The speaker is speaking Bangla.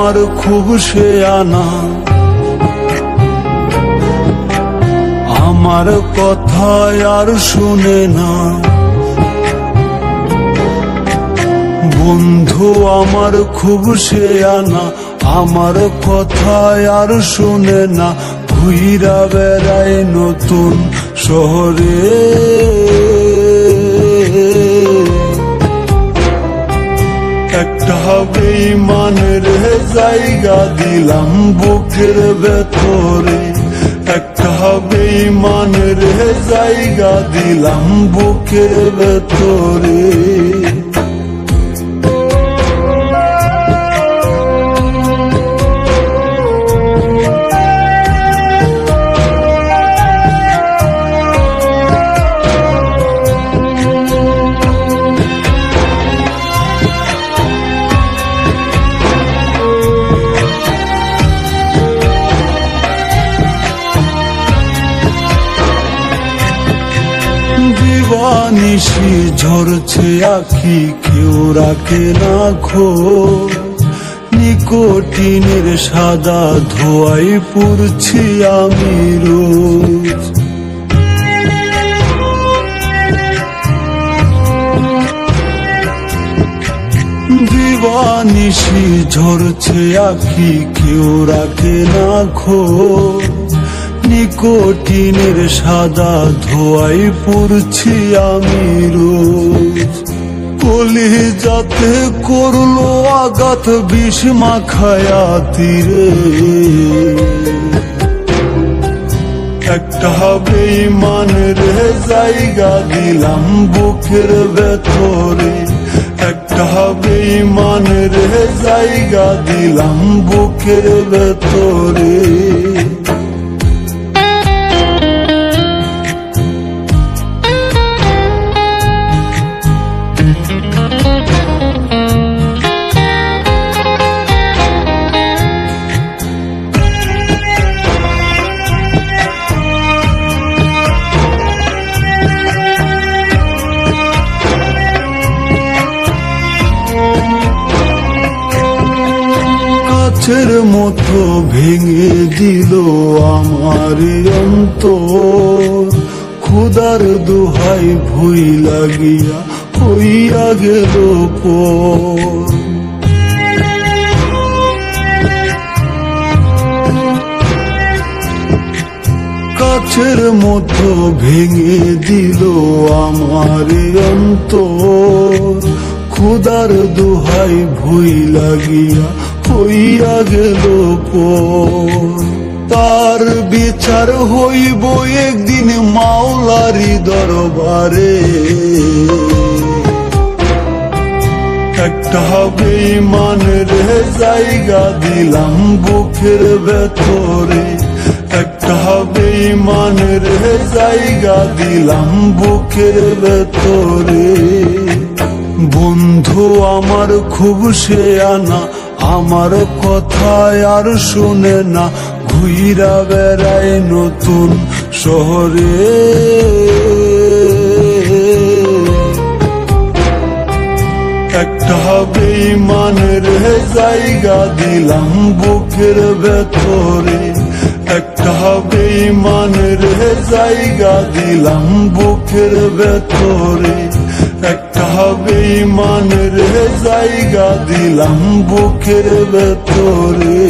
আমার খুব শেয়ানা, আমার কথা আর শুনে না। বন্ধু আমার খুব শেয়ানা, আমার কথা আর শুনে না। ঘুইরা বেড়ায় নতুন শহরে, একটা বেঈমানের জায়গা দিলাম বুকের ভেতরে, একটা বেঈমানের জায়গা দিলাম বুকের ভেতরে। দিবানিশি ঝরছে আখি, কেউ রাখে না খোঁজ। নিকোটিনের সাদা ধোঁয়ায় পুড়ছি আমি রোজ। দিবানিশি ঝরছে আখি, কেউ রাখে না খোঁজ। নিকোটিনের সাদা ধোঁয়ায় পুড়ছি আমি রোজ। কলিজাতে করলো আঘাত বিষ মাখায়া তীরে, একটা বেঈমানের জায়গা দিলাম বুকের ভেতরে, একটা বেঈমানের জায়গা দিলাম বুকের ভেতরে। কাচের মতো ভেঙে দিল আমার অন্তর, ক্ষুধার দোহাই ভুই লাগিয়া হইয়া গেল পর। কাচের মতো ভেঙে দিল আমার অন্তর, ক্ষুধার দোহাই ভুই লাগিয়া হইয়া গেল পর। তার বিচার হইব একদিন মাওলারি দরবারে, একটা বেঈমানের জায়গা দিলাম বুকের ভেতরে, একটা বেঈমানের জায়গা দিলাম বুকের ভেতরে। বন্ধু আমার খুব শেয়ানা, আমার কথা আর শুনে না। ঘুইরা বেড়ায় নতুন শহরে, একটা বেঈমানের জায়গা দিলাম বুকের ভেতরে, একটা বেঈমানের জায়গা দিলাম বুকের ভেতরে, একটা বেঈমানের জায়গা দিলাম বুকের ভেতরে।